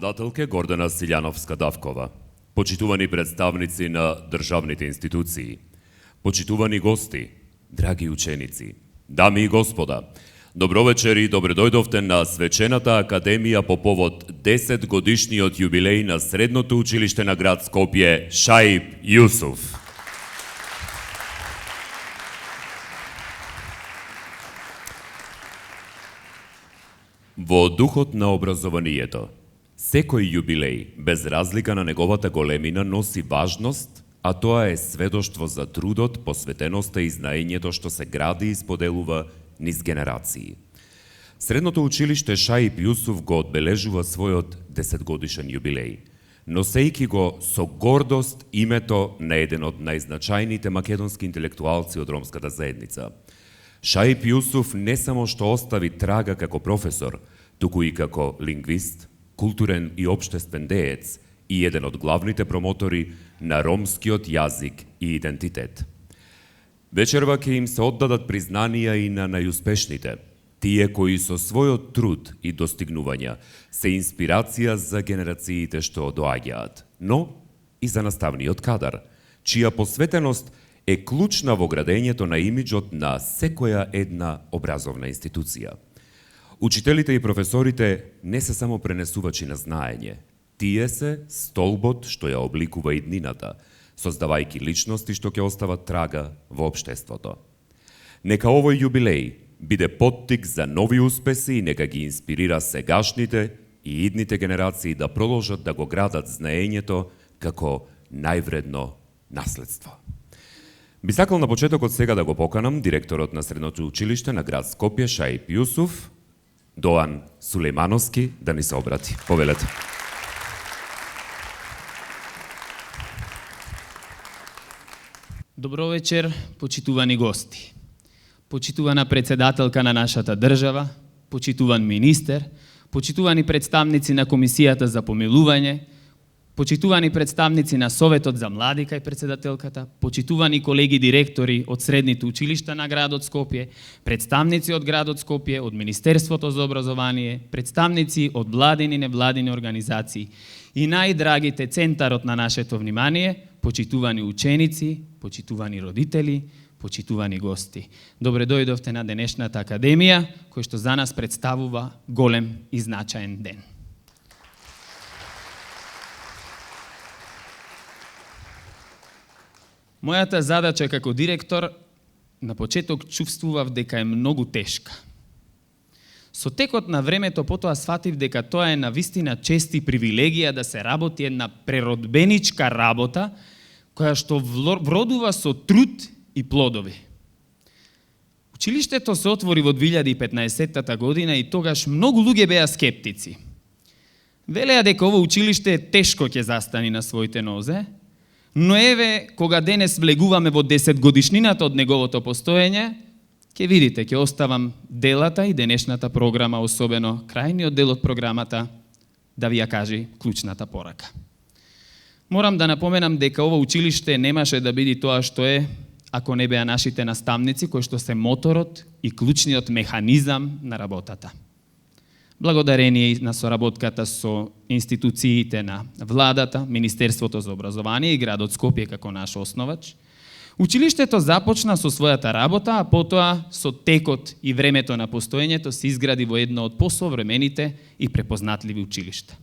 председателке Гордана Силјановска-Давкова, почитувани представници на државните институции, почитувани гости, драги ученици, дами и господа, добро вечер и добре дојдовте на свечената академија по повод 10 годишниот јубилеј на Средното училиште на град Скопје Шаип Јусуф. Во духот на образованието, секој јубилеј, без разлика на неговата големина, носи важност, а тоа е сведоштво за трудот, посветеноста и знаењето што се гради и споделува низ генерации. Средното училиште Шаип Јусуф го одбележува својот 10-годишен јубилеј, носејќи го со гордост името на еден од најзначајните македонски интелектуалци од ромската заедница. Шаип Јусуф не само што остави трага како професор, туку и како лингвист, културен и општествен деец и еден од главните промотори на ромскиот јазик и идентитет. Вечерва ќе им се оддадат признанија и на најуспешните, тие кои со својот труд и достигнувања се инспирација за генерациите што доаѓаат, но и за наставниот кадар, чија посветеност е клучна во градењето на имиџот на секоја една образовна институција. Учителите и професорите не се само пренесувачи на знаење, тие се столбот што ја обликува иднината, создавајќи личности што ќе остават трага во општеството. Нека овој јубилеј биде поттик за нови успеси и нека ги инспирира сегашните и идните генерации да продолжат да го градат знаењето како највредно наследство. Би сакал на почетокот сега да го поканам директорот на Средното училиште на град Скопје Шаип Јусуф, Доан Сулејмановски, да ни се обрати. Повелете. Добро вечер, почитувани гости. Почитувана председателка на нашата држава, почитуван министер, почитувани представници на Комисијата за помилување, почитувани представници на Советот за млади кај председателката, почитувани колеги директори од средните училишта на градот Скопје, представници од градот Скопје, од Министерството за образование, представници од владини и невладини организации и најдрагите центарот на нашето внимание, почитувани ученици, почитувани родители, почитувани гости. Добре дојдовте на денешната академија, кој што за нас представува голем и значаен ден. Мојата задача како директор на почеток чувствував дека е многу тешка. Со текот на времето потоа сфатив дека тоа е навистина чест и привилегија да се работи една преродбеничка работа која што вродува со труд и плодови. Училиштето се отвори во 2015 година и тогаш многу луѓе беа скептици. Велеа дека ово училиште тешко ќе застани на своите нозе, но еве, кога денес влегуваме во 10 годишнината од неговото постоење, ќе видите, ќе оставам делата и денешната програма, особено крајниот дел од програмата, да ви ја кажи клучната порака. Морам да напоменам дека ово училиште немаше да биде тоа што е, ако не беа нашите наставници, кои што се моторот и клучниот механизам на работата. Благодарение на соработката со институциите на владата, Министерството за образование и градот Скопје како наш основач, училиштето започна со својата работа, а потоа со текот и времето на постоењето се изгради во едно од посовремените и препознатливи училишта.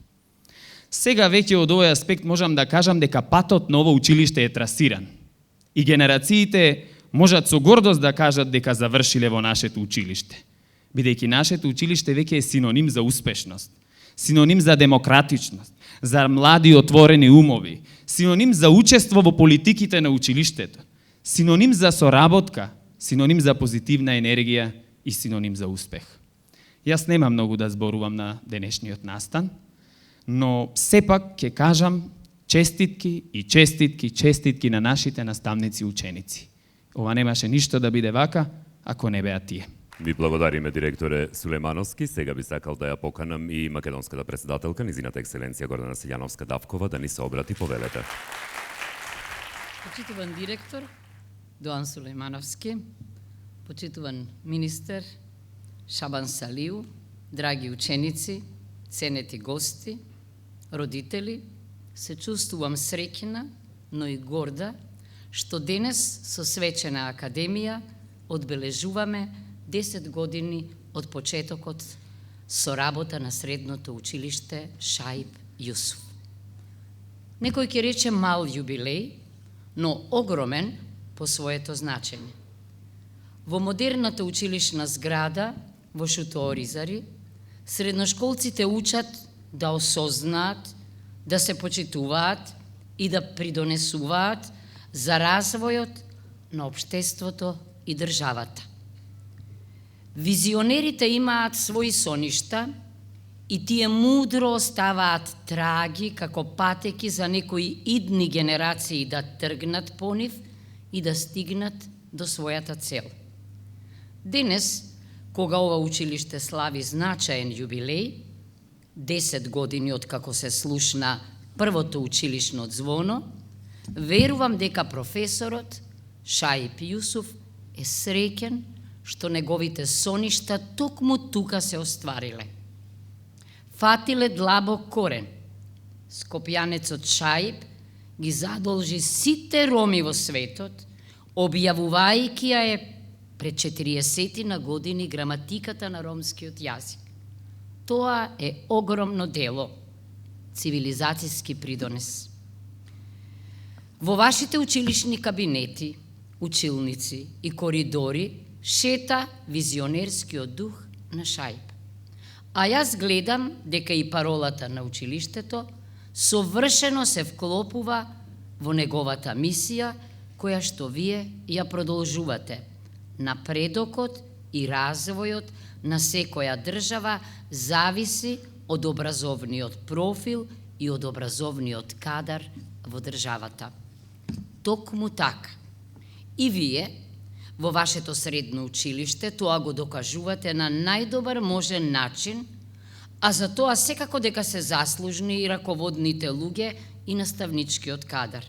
Сега веќе од овој аспект можам да кажам дека патот на ово училиште е трасиран и генерациите можат со гордост да кажат дека завршиле во нашето училиште, бидејќи нашето училиште веќе е синоним за успешност, синоним за демократичност, за млади отворени умови, синоним за учество во политиките на училиштето, синоним за соработка, синоним за позитивна енергија и синоним за успех. Јас нема многу да зборувам на денешниот настан, но сепак ќе кажам честитки на нашите наставници и ученици. Ова немаше ништо да биде вака, ако не беа тие. Ви благодариме, директоре Сулејмановски. Сега би сакал да ја поканам и македонската председателка, низината екселенција Гордана Силјановска-Давкова, да ни се обрати. Повелете. Почитуван директор Доан Сулејмановски, почитуван министер Шабан Салиу, драги ученици, ценети гости, родители, се чувствувам среќна, но и горда, што денес со Свечена академија одбележуваме 10 години од почетокот со работа на средното училиште Шаип Јусуф. Некој ќе рече мал јубилеј, но огромен по своето значење. Во модерната училишна зграда во Шуто-Оризари, средношколците учат да осознаат, да се почитуваат и да придонесуваат за развојот на општеството и државата. Визионерите имаат своји соништа и тие мудро оставаат траги како патеки за некои идни генерации да тргнат по нив и да стигнат до својата цел. Денес, кога ова училиште слави значаен јубилеј, 10 години од како се слушна првото училишно звоно, верувам дека професорот Шаип Јусуф е среќен што неговите соништа токму тука се оствариле. Фатиле длабок корен. Скопјанецот Шаип ги задолжи сите роми во светот, објавувајќи ја е пред 40 години граматиката на ромскиот јазик. Тоа е огромно дело, цивилизацијски придонес. Во вашите училишни кабинети, училници и коридори шета визионерскиот дух на Шаип. А јас гледам дека и паролата на училиштето совршено се вклопува во неговата мисија, која што вие ја продолжувате. Напредокот и развојот на секоја држава зависи од образовниот профил и од образовниот кадар во државата. Токму така. И вие, во вашето средно училиште, тоа го докажувате на најдобар можен начин, а за тоа секако дека се заслужни и раководните луѓе и наставничкиот кадар.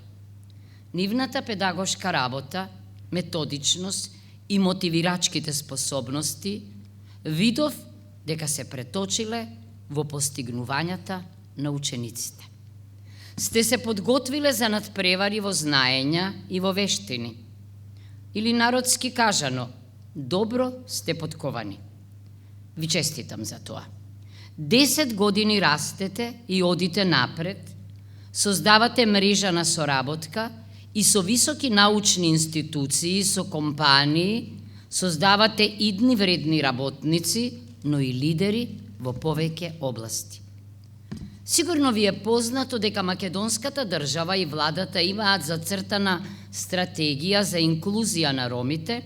Нивната педагошка работа, методичност и мотивирачките способности видов дека се преточиле во постигнувањата на учениците. Сте се подготвиле за надпревари во знаења и во вештини. Или народски кажано, добро сте подковани. Ви честитам за тоа. 10 години растете и одите напред, создавате мрежа на соработка и со високи научни институции, со компании, создавате идни вредни работници, но и лидери во повеќе области. Сигурно ви е познато дека македонската држава и владата имаат зацртана стратегија за инклузија на ромите,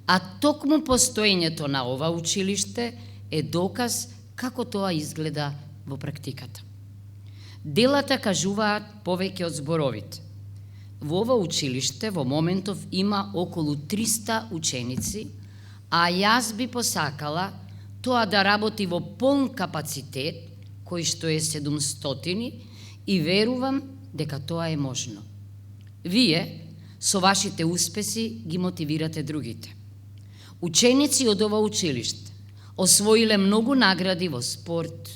а токму постоењето на ова училиште е доказ како тоа изгледа во практиката. Делата кажуваат повеќе од зборовите. Во ова училиште во моментов има околу 300 ученици, а јас би посакала тоа да работи во полн капацитет, кој што е 700, и верувам дека тоа е можно. Вие, со вашите успеси, ги мотивирате другите. Ученици од ова училиште освоиле многу награди во спорт,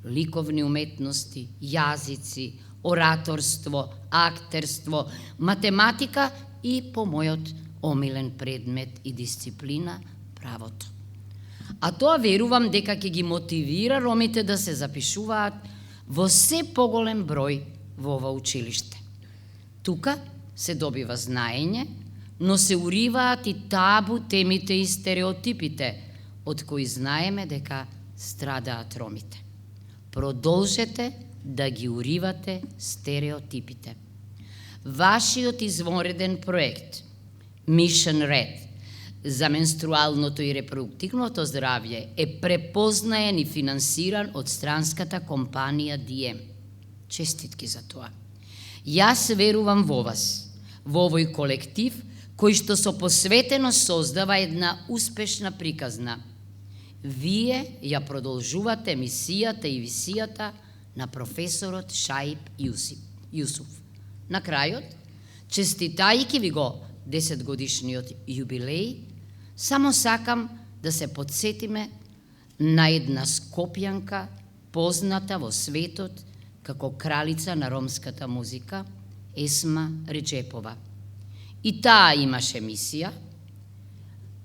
ликовни уметности, јазици, ораторство, актерство, математика и по мојот омилен предмет и дисциплина, правото. А тоа верувам дека ќе ги мотивира ромите да се запишуваат во се поголем број во ова училиште. Тука се добива знаење, но се уриваат и табу темите и стереотипите, од кои знаеме дека страдаат ромите. Продолжете да ги уривате стереотипите. Вашиот извонреден проект Mission Red за менструалното и репродуктивното здравје е препознаен и финансиран од странската компанија DM. Честитки за тоа. Јас верувам во вас, во овој колектив кој што со посветено создава една успешна приказна. Вие ја продолжувате мисијата и висијата на професорот Шаип Јусуф. На крајот, честитајќи ви го 10 годишниот јубилеј, само сакам да се подсетиме на една скопјанка, позната во светот како кралица на ромската музика Есма Реджепова. И таа имаше мисија,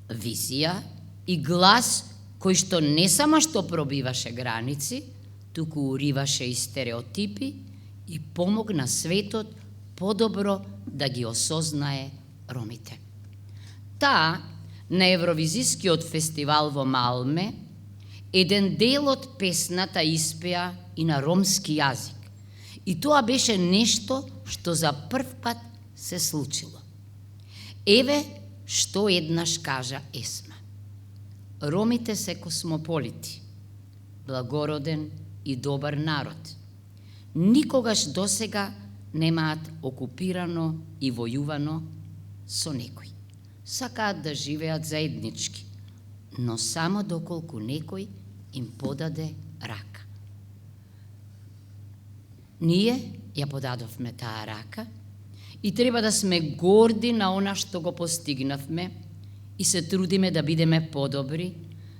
визија и глас кој што не само што пробиваше граници, туку уриваше и стереотипи и помогна светот подобро да ги осознае ромите. Таа на Евровизискиот фестивал во Малме еден дел од песната испеа и на ромски јазик. И тоа беше нешто што за прв пат се случило. Еве што еднаш кажа Есма. Ромите се космополити, благороден и добар народ. Никогаш досега немаат окупирано и војувано со некој. Сакаат да живеат заеднички, но само доколку некој им подаде рака. Ние ја подадовме таа рака и треба да сме горди на она што го постигнавме и се трудиме да бидеме подобри,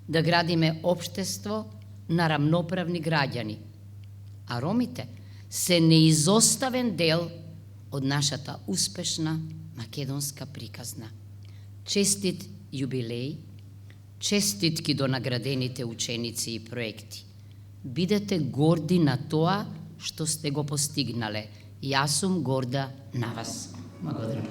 да градиме општество на рамноправни граѓани. А ромите се неизоставен дел од нашата успешна македонска приказна. Честит јубилеј, честитки до наградените ученици и проекти. Бидете горди на тоа што сте го постигнале. Јас сум горда на вас. Благодарам.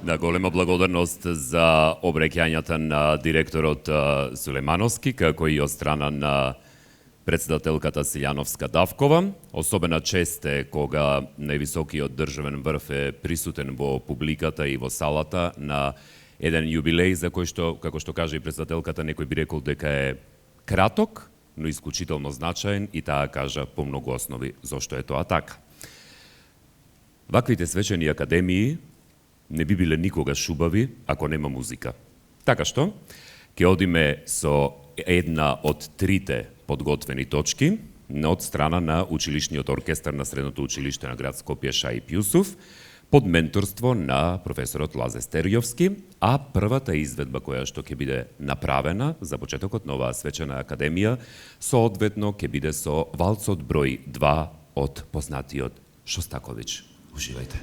Да, голема благодарност за обраќањата на директорот Сулеймановски, како и од страна на председателката Силјановска-Давкова. Особена чест е кога највисокиот државен врв е присутен во публиката и во салата на еден јубилеј за кој што, како што каже и председателката, некој би рекол дека е краток, но исклучително значаен и таа кажа по многу основи зошто е тоа така. Ваквите свечени академии не би биле никогаш убави ако нема музика. Така што, ќе одиме со една од трите подготвени точки од страна на училишниот оркестар на Средното училиште на град Скопје Шаип Јусуф, под менторство на професорот Лазе Стериовски, а првата изведба која што ќе биде направена за почетокот на оваа свечена академија, соодветно ќе биде со валцот број 2 од познатиот Шостаковиќ. Уживајте.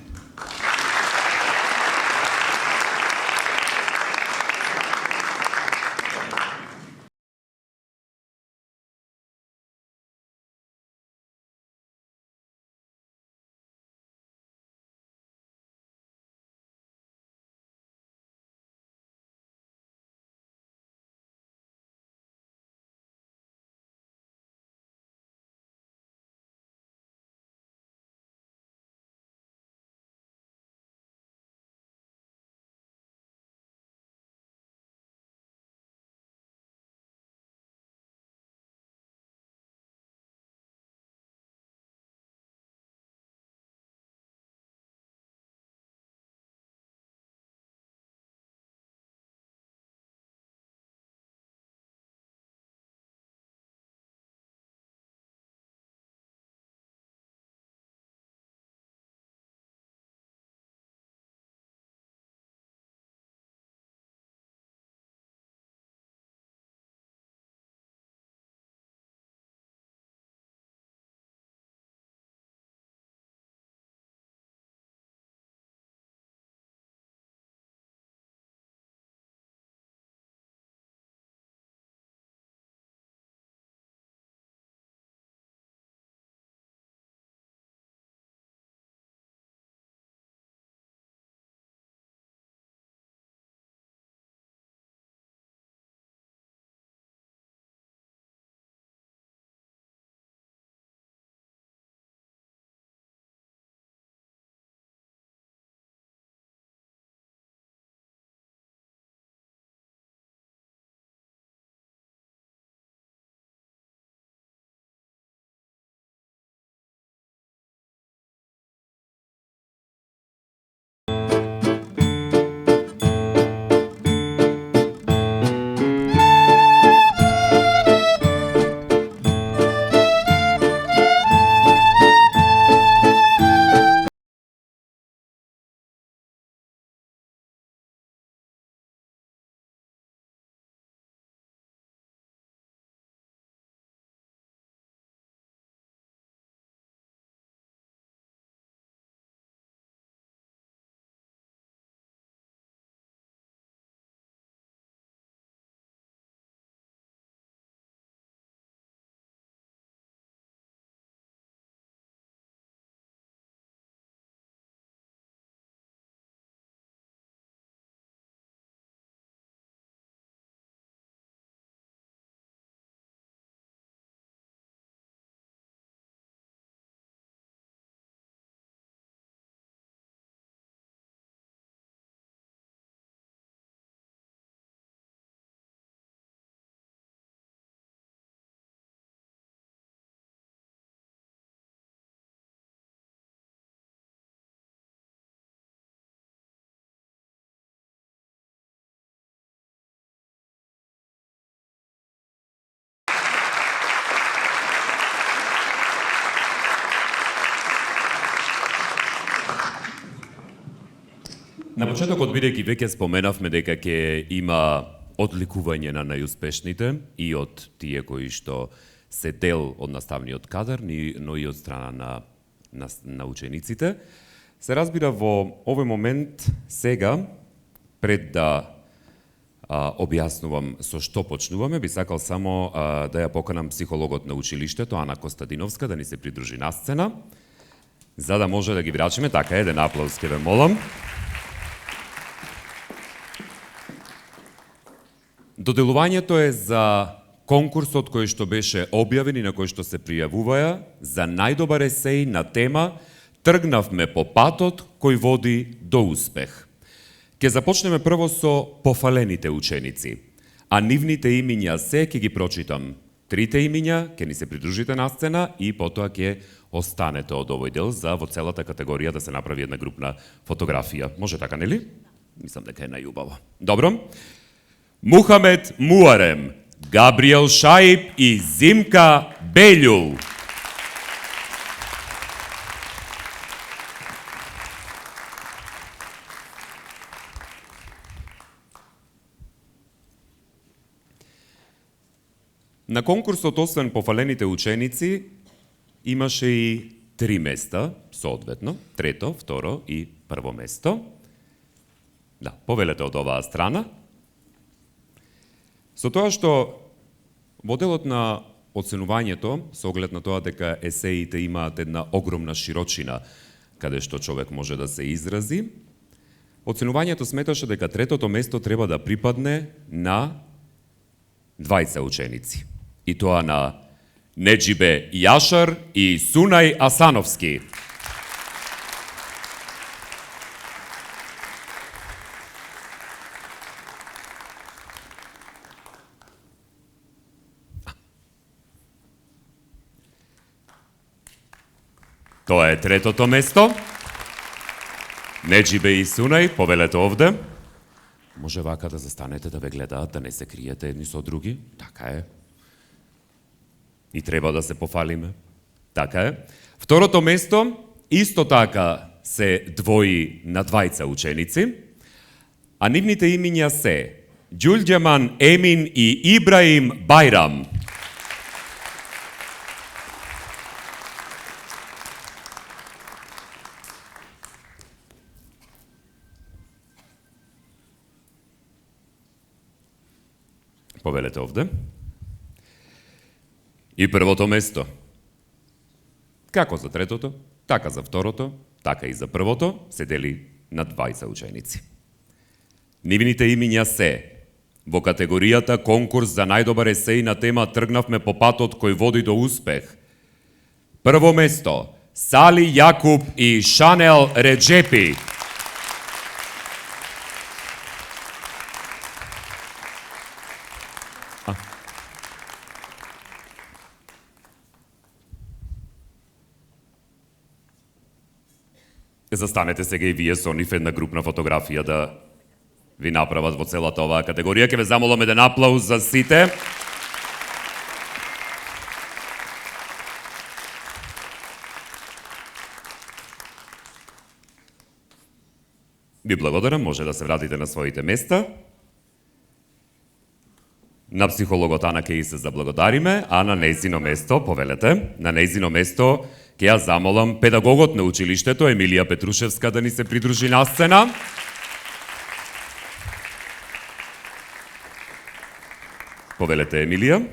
На почетокот, бидејќи веќе споменавме дека ќе има одликување на најуспешните и од тие кои што се дел од наставниот кадар, но и од страна на учениците, се разбира во овој момент сега, пред да објаснувам со што почнуваме, би сакал само да ја поканам психологот на училиштето, Ана Костадиновска, да ни се придружи на сцена, за да може да ги врачиме. Така, еден аплауз ке ве молам. Доделувањето е за конкурсот кој што беше објавен и на кој што се пријавуваја за најдобар есеј на тема "Тргнавме по патот кој води до успех". Ке започнеме прво со пофалените ученици, а нивните имиња се ќе ги прочитам. Трите имиња ќе ни се придружите на сцена и потоа ќе останете од овој дел за во целата категорија да се направи една групна фотографија. Може така, нели? Мислам дека е најубаво. Добро. Мухамед Муарем, Габриел Шаип и Зимка Белјул. На конкурсот, освен пофалените ученици, имаше и 3 места, соодветно, трето, второ и прво место. Да, повелете од оваа страна. Со тоа што во делот на оценувањето, со оглед на тоа дека есеите имаат една огромна широчина каде што човек може да се изрази, оценувањето сметаше дека третото место треба да припадне на двајца ученици. И тоа на Неджибе Јашар и Сунај Асановски. Тоа е третото место. Неджибе и Сунај, повелете овде. Може вака да застанете да ве гледаат, да не се криете едни со други. Така е. И треба да се пофалиме. Така е. Второто место, исто така се двои на двајца ученици, а нивните имиња се Ѓулѓаман Емин и Ибраим Бајрам. Повелете овде. И првото место. Како за третото, така за второто, така и за првото, се дели на двајца ученици. Нивните имиња се во категоријата конкурс за најдобар есеј на тема "Тргнавме по патот кој води до успех". Прво место, Сали Јакуб и Шанел Реджепи. Застанете сега и вие со нив една групна фотографија да ви направат во целата оваа категорија. Ке ве замолам еден аплауз за сите. Ви благодарам, може да се вратите на своите места. На психологот Ана ке и се заблагодариме, а на нејзино место, повелете, на нејзино место ке ја замолам педагогот на училиштето Емилија Петрушевска да ни се придружи на сцена. Повелете, Емилија.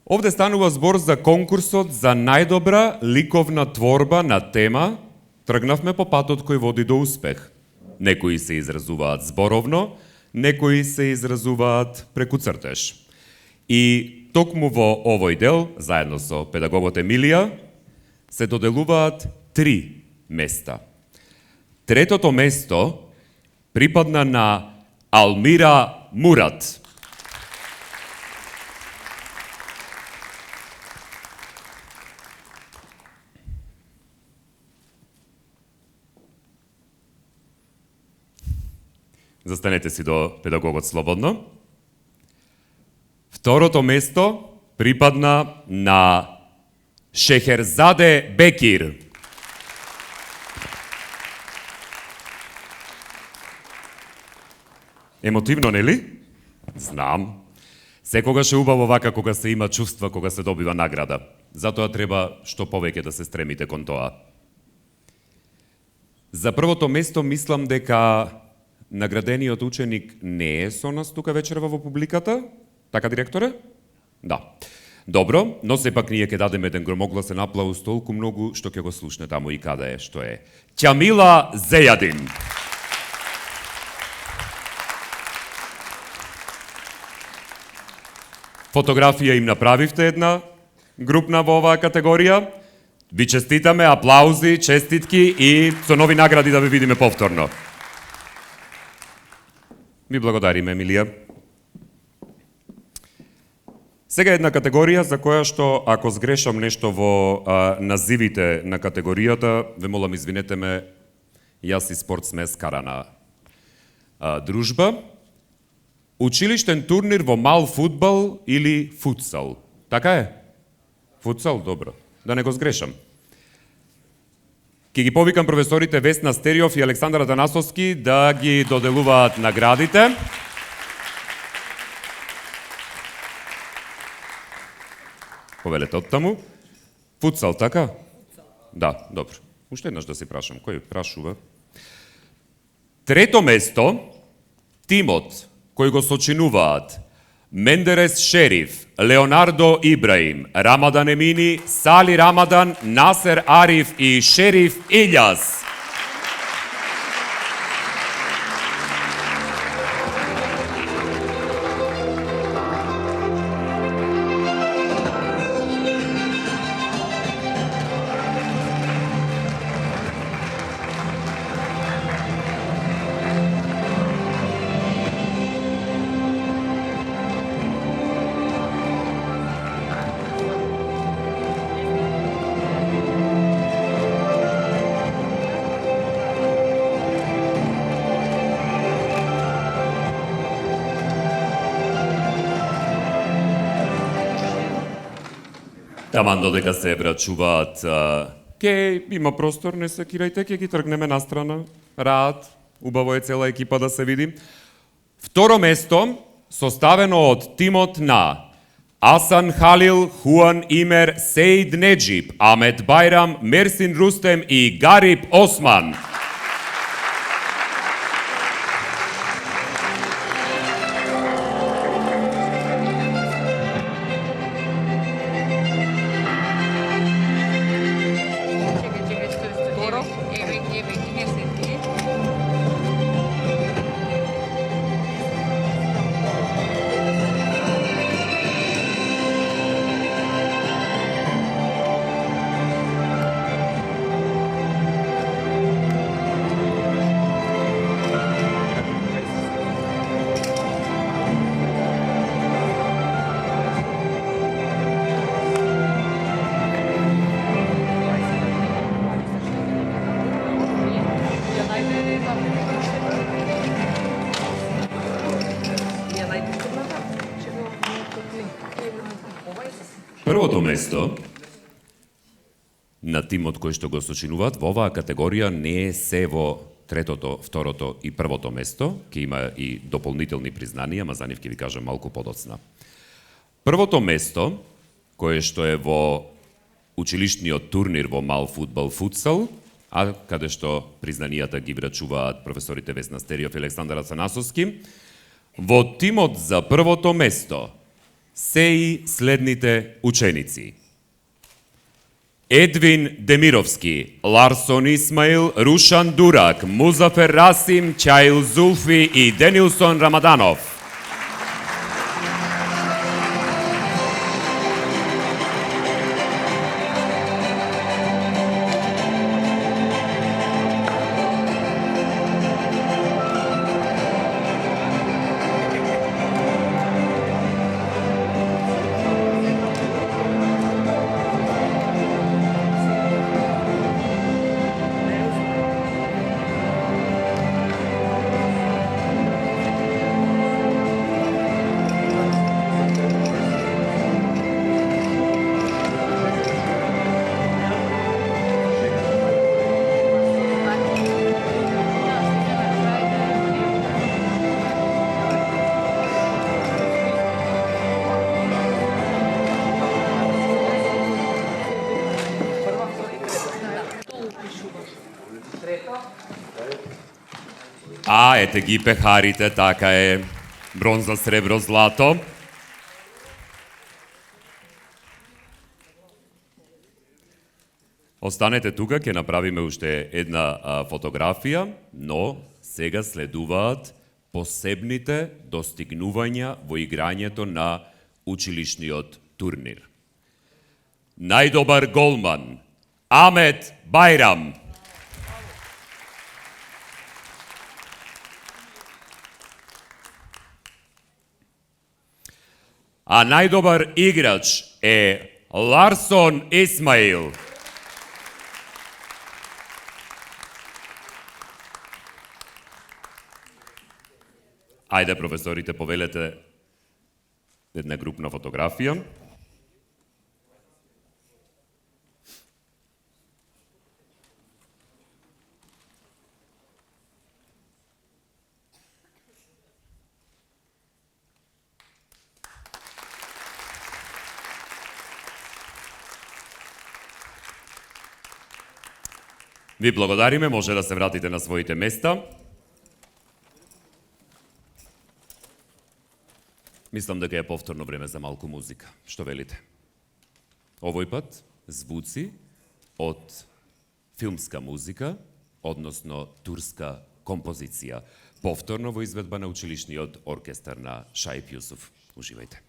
Овде станува збор за конкурсот за најдобра ликовна творба на тема "Тргнавме по патот кој води до успех". Некои се изразуваат зборовно, некои се изразуваат преку цртеж. И токму во овој дел, заедно со педагогот Емилија, се доделуваат 3 места. Третото место припадна на Алмира Мурат. Застанете си до педагогот слободно. Второто место припадна на Шехерзаде Бекир. Емотивно, нели? Знам. Секогаш е убаво вака кога се има чувства, кога се добива награда. Затоа треба што повеќе да се стремите кон тоа. За првото место мислам дека наградениот ученик не е со нас тука вечерва во публиката. Така, директоре? Да. Добро, но сепак ние ќе дадеме еден громогласен аплауз толку многу што ќе го слушне таму и каде е, што е. Ќамила Зејадин. Фотографија им направивте една групна во оваа категорија. Ви честитаме, аплаузи, честитки и со нови награди да ви видиме повторно. Ви благодариме, Емилија. Сега една категорија за која што, ако сгрешам нешто во називите на категоријата, ве молам извинете ме, јас и спорт сме скарана дружба. Училиштен турнир во мал фудбал или футсал. Така е? Футсал, добро. Да не го сгрешам. Ке ги повикам професорите Весна Стериов и Александар Атанасовски да ги доделуваат наградите. Повелете од таму. Футсал, така? Да, добро. Уште еднаш да се прашам. Кој прашува? Трето место, тимот кој го сочинуваат Мендерес Шериф, Леонардо Ибраим, Рамадан Емини, Сали Рамадан, Насер Ариф и Шериф Илјас. Таман додека се врачуваат, ке има простор, не се кирајте, ке ги тргнеме настрана. Раат, убаво е цела екипа да се види. Второ место, составено од тимот на Асан Халил, Хуан Имер, Сеид Неджиб, Амет Байрам, Мерсин Рустем и Гариб Осман. Првото место на тимот кој што го сочинуваат во оваа категорија не е се во третото, второто и првото место, ќе има и дополнителни признанија, ама за нив ќе ви кажам малку подоцна. Првото место, кое што е во училишниот турнир во мал фудбал футсал, а каде што признанијата ги врачуваат професорите Весна Стериов и Александар Атанасовски, во тимот за првото место се и следните ученици. Едвин Демировски, Ларсон Исмаил, Рушан Дурак, Музафер Расим, Чаил Зулфи и Денилсон Рамаданов. ете ги пехарите, така е. Бронза, сребро, злато. Останете тука, ќе направиме уште една фотографија, но сега следуваат посебните достигнувања во играњето на училишниот турнир. Најдобар голман Амет Бајрам. А најдобар играч е Ларсон Исмаил. Ајде, професорите, повелете една групна фотографија. Ви благодариме, може да се вратите на своите места. Мислам дека е повторно време за малку музика. Што велите? Овој пат звуци од филмска музика, односно турска композиција. Повторно во изведба на училишниот оркестар на Шаип Јусуф. Уживајте.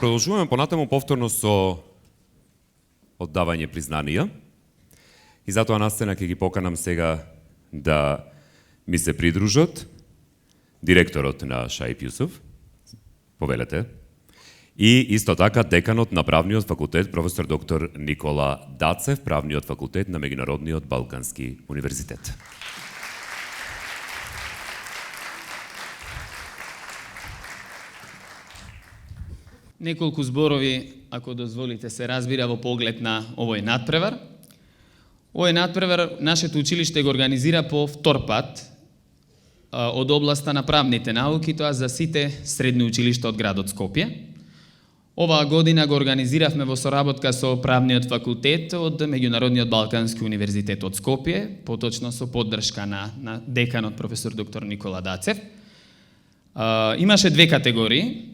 Продолжуваме понатаму повторно со оддавање признанија. И затоа на сцена ќе ги поканам сега да ми се придружат директорот на Шаип Јусуф, повелете, и исто така деканот на правниот факултет професор доктор Никола Дацев, правниот факултет на Меѓународниот Балкански универзитет. Неколку зборови, ако дозволите, се разбира во поглед на овој надпревар. Овој надпревар нашето училиште го организира по втор пат од областа на правните науки, тоа за сите средни училишта од градот Скопје. Оваа година го организиравме во соработка со Правниот факултет од Меѓународниот Балкански универзитет од Скопје, поточно со поддршка на деканот професор доктор Никола Дацев. Имаше две категории,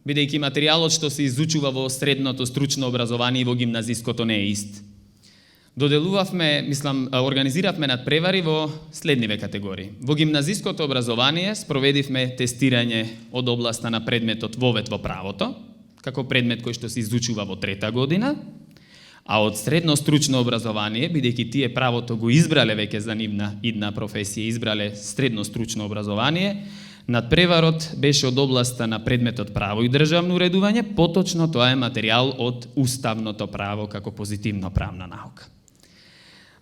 бидејќи материјалот што се изучува во средното стручно образование и во гимназиското не е ист. Организиравме надпревари во следниве категории. Во гимназиското образование спроведивме тестирање од областа на предметот вовед во правото, како предмет кој што се изучува во трета година, а од средно стручно образование, бидејќи тие правото го избрале веќе за нивна идна професија, избрале средно стручно образование, надпреварот беше од областа на предметот право и државно уредување, поточно тоа е материјал од уставното право како позитивно правна наука.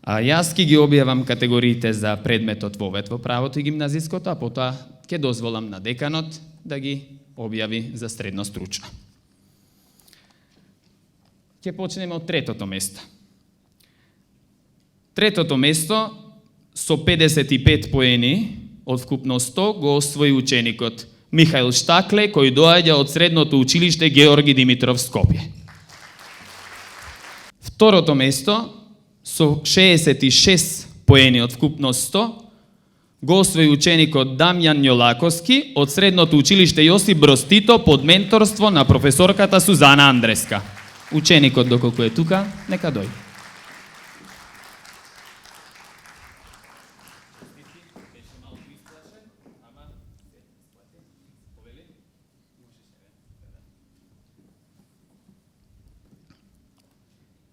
Јас ќе ги објавам категориите за предметот вовед во правото и гимназиското, а потоа ќе дозволам на деканот да ги објави за средно стручно. Ќе почнеме од третото место. Третото место со 55 поени од вкупно 100 го освои ученикот Михаил Штакле, кој доаѓа од средното училиште Георги Димитров Скопје. Второто место со 66 поени од вкупно 100 го освои ученикот Дамјан Њолаковски од средното училиште Јосип Броз Тито под менторство на професорката Сузана Андреска. Ученикот, доколку е тука, нека дојде.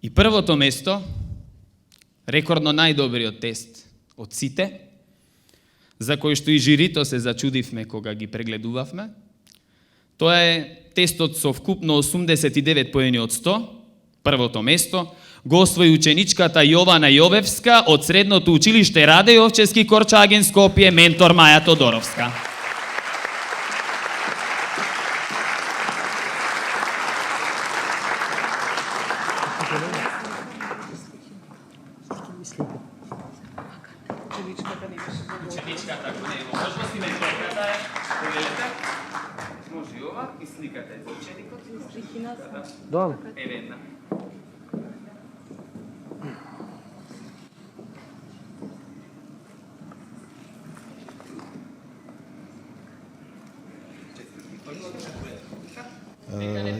И првото место, рекордно најдобриот тест од сите, за кој што и жирито се зачудивме кога ги прегледувавме, тоа е тестот со вкупно 89 поени од 100, првото место, го освои ученичката Јована Јовевска од средното училиште Раде Јовчевски Корчаген Скопје, ментор Маја Тодоровска. Ученичката кој не е во можности, менторката е, погледнете, може и ова, и сликата е за ученикот. Доам. Еве една.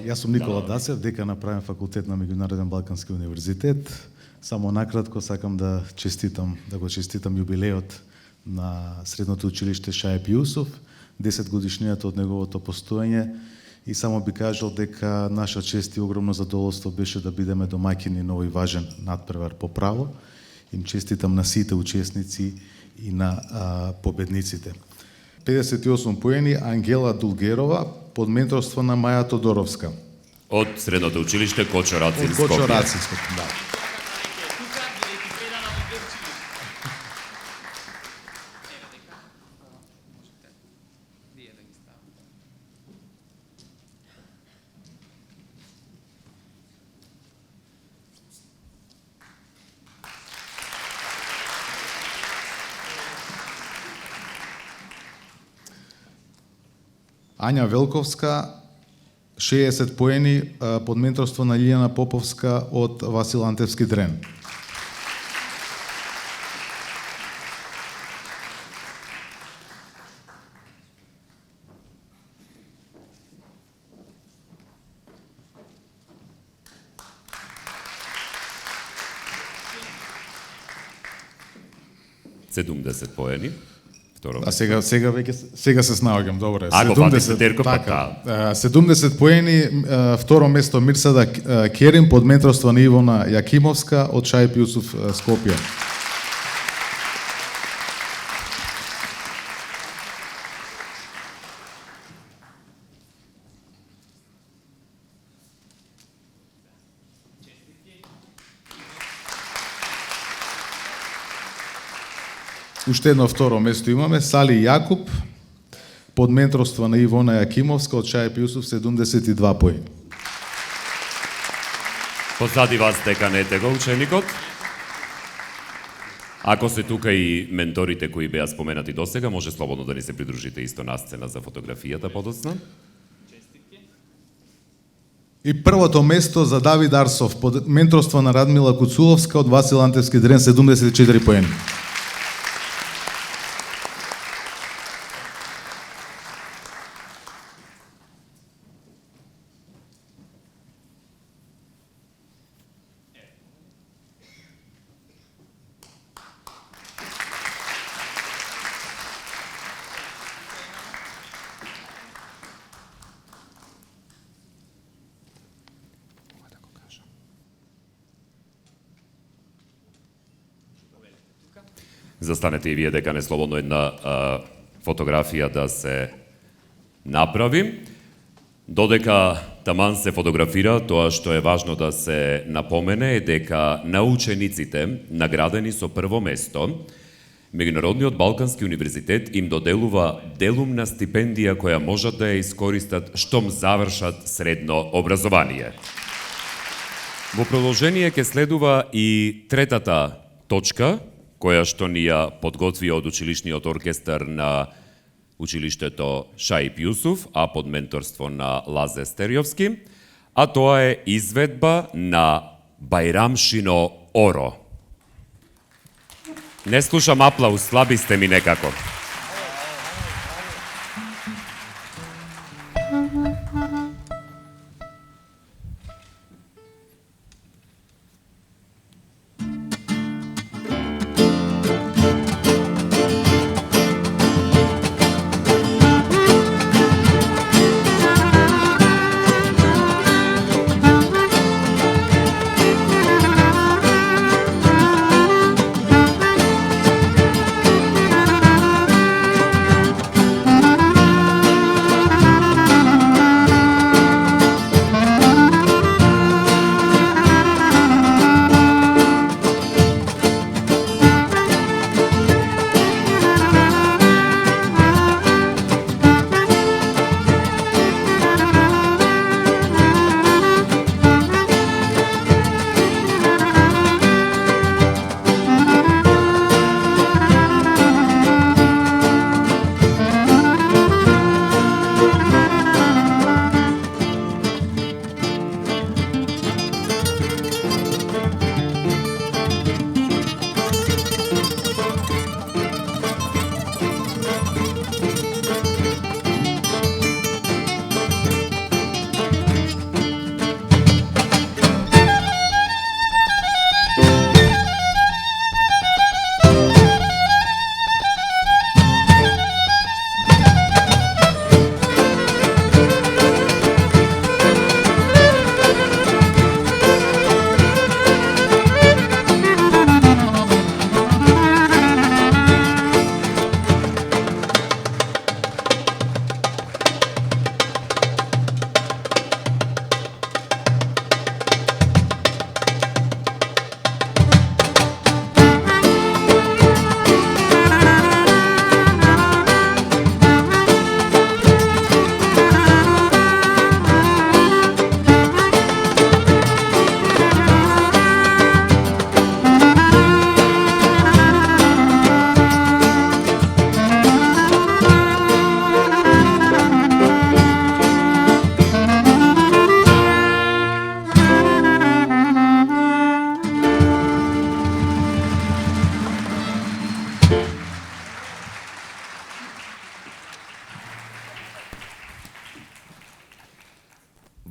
Јас сум Никола Дацев, декан на Правен факултет на Меѓународен Балкански универзитет. Само накратко сакам да го честитам јубилеот на средното училиште Шајп Јусуф, 10 годишнината од неговото постоење, и само би кажал дека наша чест и огромно задоволство беше да бидеме домаќини на овој важен надпревар по право. Им честитам на сите учесници и на победниците. 58 поени Ангела Дулгерова под менторство на Маја Тодоровска. Од средното училиште Кочо Рацин Скопје. Кочо Рацин Скопје, да. Ања Велковска, 60 поени под менторство на Лиljana Поповска од Васил Антевски Дрен. Седумдесет поени. А сега се снаоѓам, добро е. Ако фатите терко, така, 70 поени, второ место Мирсада Керим под менторство на Ивона Јакимовска од Шајп Јусуф Скопје. Уште едно второ место имаме, Сали Јакуп, под менторство на Ивона Јакимовска од Шајп Јусуф, 72 поени. Позади вас деканете го ученикот. Ако се тука и менторите кои беа споменати досега, може слободно да ни се придружите исто на сцена за фотографијата подоцна. И првото место за Давид Арсов под менторство на Радмила Куцуловска од Васил Антевски Дрен 74 поени. Застанете и вие дека не слободно една фотографија да се направи. Додека таман се фотографира, тоа што е важно да се напомене е дека научениците наградени со прво место, Меѓународниот Балкански универзитет им доделува делумна стипендија која можат да ја искористат штом завршат средно образование. Во продолжение ќе следува и третата точка, која што ни ја подготви од училишниот оркестар на училиштето Шаип Јусуф, а под менторство на Лазе Стерјовски, а тоа е изведба на Бајрамшино Оро. Не слушам аплауз, слаби сте ми некако.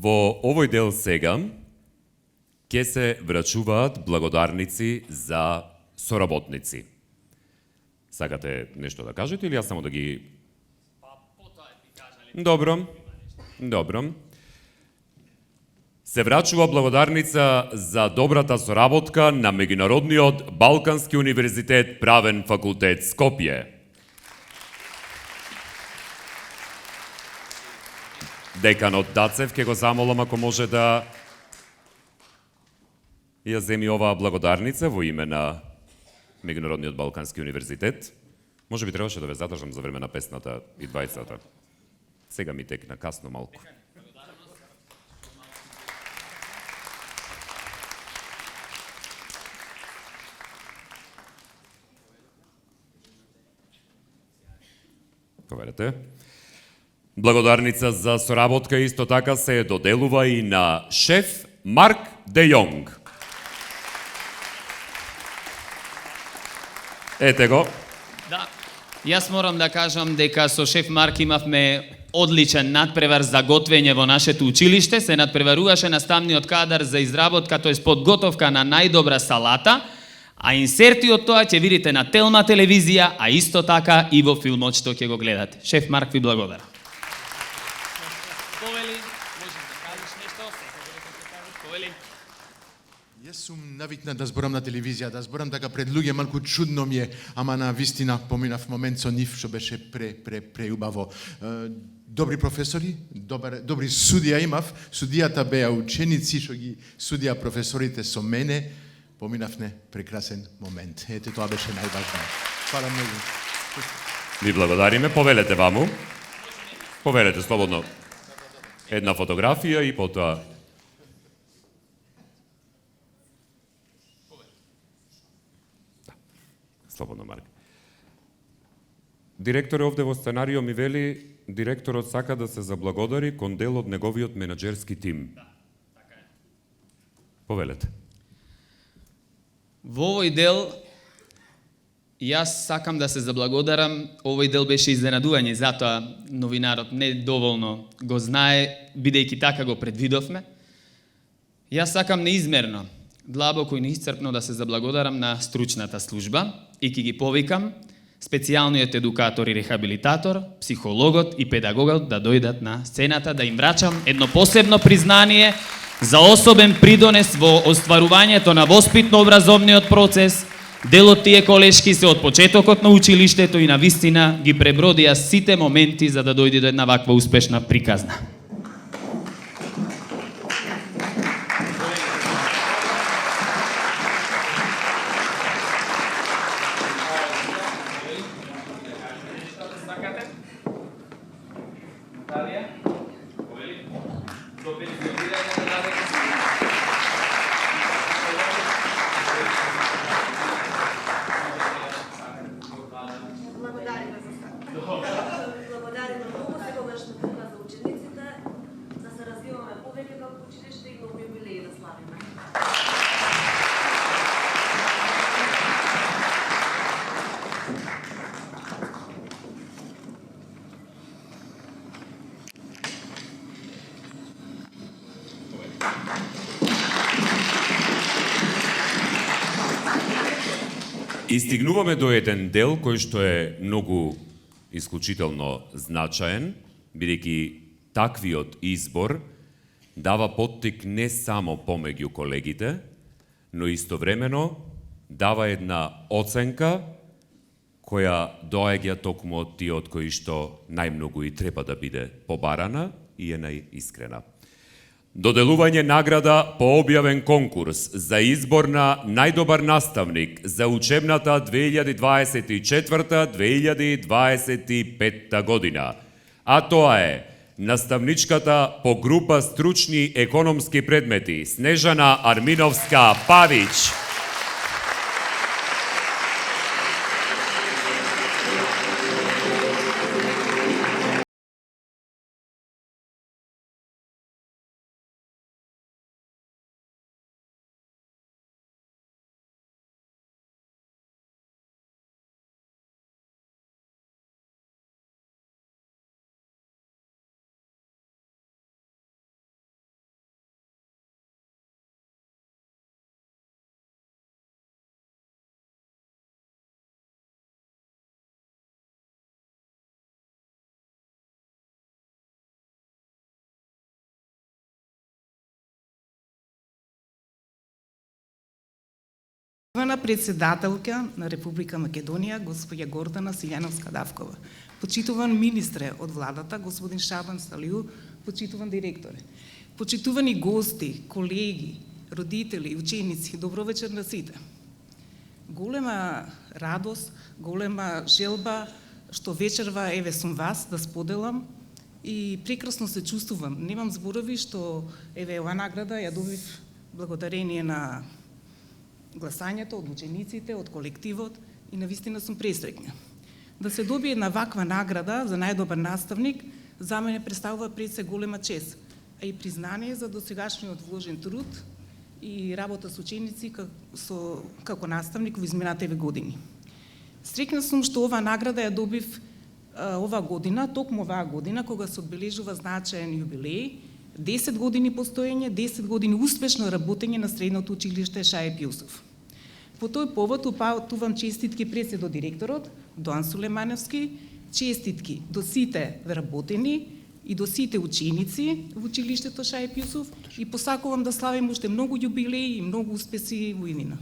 Во овој дел сега ќе се врачуваат благодарници за соработници. Сакате нешто да кажете или јас само да ги... Добро. Се врачува благодарница за добрата соработка на Меѓународниот Балкански универзитет Правен факултет Скопје. Деканот Дацев ќе го замолам ако може да ја земи оваа благодарница во име на Меѓународниот Балкански универзитет. Може би требаше да ве задржам за време на песната и двајцата. Сега ми текна касно малку. Поверете. Благодарница за соработка исто така се доделува и на шеф Марк Де Јонг. Ете го. Да. Јас морам да кажам дека со шеф Марк имавме одличен надпревар за готвење во нашето училиште. Се надпреваруваше наставниот кадар за изработка, тоест подготовка на најдобра салата, а инсерти од тоа ќе видите на Телма телевизија, а исто така и во филмот што ќе го гледате. Шеф Марк ви благодарам. Повели, можеш да кажеш нешто? Повели. Јас сум навикнат да зборам на телевизија, да зборам така пред луѓе, малку чудно ми е, ама на вистина поминав момент со нив што беше преубаво. Добри професори, добри судија имав, судијата беа ученици што ги судија професорите со мене, поминавме прекрасен момент. Ете, тоа беше најважно. Фала многу. Ви благодариме, повелете ваму. Повелете слободно. Една фотографија и потоа слободно, Марк. Директор овде во сценарио ми вели, директорот сака да се заблагодари кон дел од неговиот менаџерски тим. Да, така е. Повелете. Во овој дел, јас сакам да се заблагодарам, овој дел беше изненадување, затоа новинарот не доволно го знае, бидејќи така го предвидовме. Јас сакам неизмерно, длабоко и неисцрпно да се заблагодарам на стручната служба и ќе ги повикам специјалниот едукатор и рехабилитатор, психологот и педагогот да дојдат на сцената, да им врачам едно посебно признание за особен придонес во остварувањето на воспитно-образовниот процес. Делот тие колешки се од почетокот на училиштето и на вистина ги пребродија сите моменти за да дојде до една ваква успешна приказна. Благодариме многу, секогаш на тука за учениците, да се развиваме повеќе како училиште и многу јубилеи да славиме. И стигнуваме до еден дел кој што е многу исклучително значаен, бидејќи таквиот избор дава поттик не само помеѓу колегите, но истовремено дава една оценка која доаѓа токму од тие од кои што најмногу и треба да биде побарана и е најискрена. Доделување награда по објавен конкурс за избор на најдобар наставник за учебната 2024-2025 година. А тоа е наставничката по група стручни економски предмети Снежана Арминовска-Павич. Почитувана председателка на Република Македонија, господја Гордана Силјановска-Давкова, почитуван министре од владата, господин Шабан Салиу, почитуван директоре, почитувани гости, колеги, родители, ученици, добро вечер на сите. Голема радост, голема желба, што вечерва еве сум вас да споделам и прекрасно се чувствувам. Немам зборови што еве оваа награда ја добив благодарение на гласањето од учениците, од колективот и навистина сум пресреќна. Да се добие една ваква награда за најдобар наставник за мене представува пред се голема чест, а и признание за досегашниот вложен труд и работа со ученици како наставник во изминативе години. Среќна сум што оваа награда ја добив оваа година, токму оваа година, кога се одбележува значаен юбилеј, 10 години постоење, 10 години успешно работење на Средното училиште Шаип Јусуф. По тој повод упатувам честитки пред се до директорот, Доан Сулемановски, честитки до сите вработени и до сите ученици во училиштето Шаип Јусуф и посакувам да славим уште многу јубилеи и многу успеси во иднина.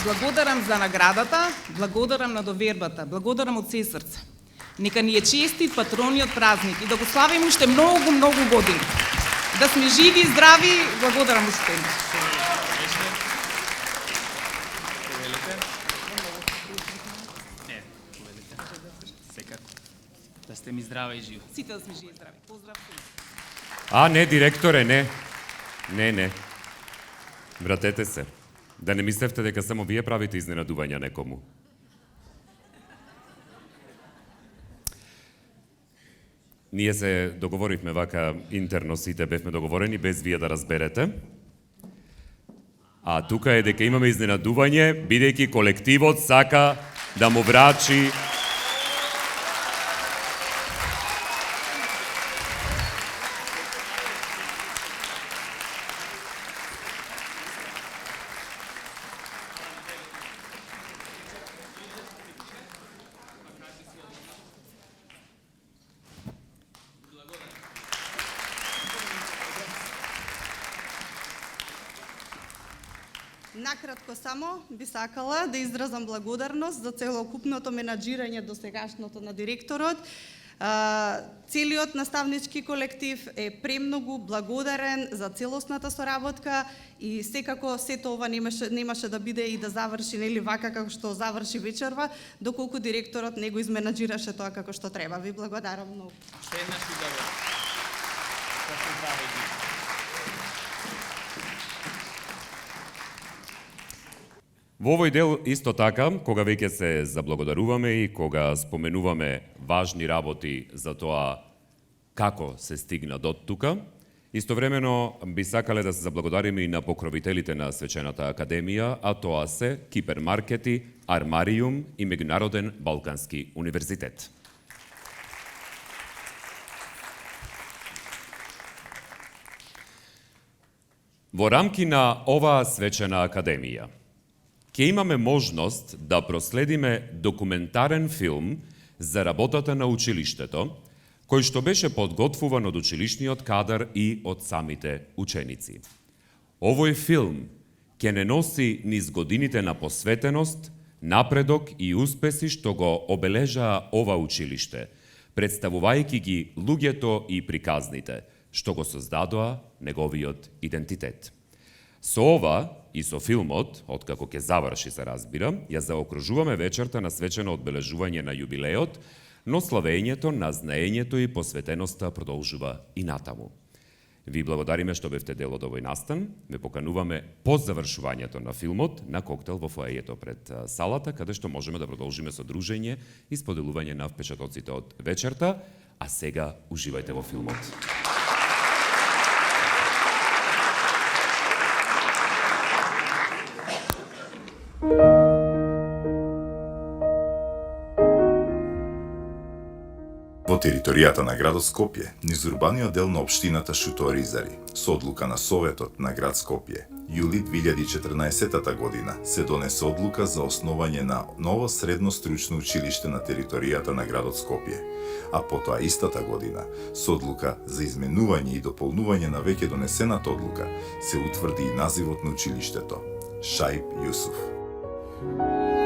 Благодарам за наградата, благодарам на довербата, благодарам од се срце. Нека ни е честит патрониот празник и да го славим уште многу, многу години. Да сме живи и здрави, благодарам уште. Да сте ми здрава и живи. Сите да сме живи и здрави. Поздрав. Не, директоре, не. Не. Вратете се. Да не мислевте дека само вие правите изненадувања некому. Ние се договоривме вака интерно, сите бевме договорени без вие да разберете. А тука е дека имаме изненадување, бидејќи колективот сака да му врачи Накратко само би сакала да изразам благодарност за целокупното менаџирање до сегашното на директорот. Целиот наставнички колектив е премногу благодарен за целосната соработка и секако сето ова немаше да биде и да заврши нели вака како што заврши вечерва, доколку директорот не го изменаџираше тоа како што треба. Ви благодарам многу. Уште еднаш ви благодарам. Во овој дел исто така, кога веќе се заблагодаруваме и кога споменуваме важни работи за тоа како се стигна до тука, истовремено би сакале да се заблагодариме и на покровителите на Свечената академија, а тоа се Кипермаркети, Армариум и Меѓународен Балкански универзитет. Во рамки на оваа Свечена академија ќе имаме можност да проследиме документарен филм за работата на училиштето, кој што беше подготвуван од училишниот кадар и од самите ученици. Овој филм ќе не носи низ годините на посветеност, напредок и успеси што го обележаа ова училиште, представувајќи ги луѓето и приказните, што го создадоа неговиот идентитет. Со ова и со филмот, откако ќе заврши се разбира, ја заокружуваме вечерта на свечено одбележување на јубилеот, но славењето на знаењето и посветеноста продолжува и натаму. Ви благодариме што бевте дел од овој настан, ве покануваме по завршувањето на филмот на коктел во фоајето пред салата, каде што можеме да продолжиме со дружење и споделување на впечатоците од вечерта, а сега уживајте во филмот. Во територијата на градот Скопје, низ урбаниот дел на општината Шуторизари, со одлука на Советот на град Скопје, јули 2014 година се донесе одлука за основање на ново средно стручно училиште на територијата на градот Скопје, а потоа истата година, со одлука за изменување и дополнување на веќе донесената одлука, се утврди и називот на училиштето – Шаип Јусуф.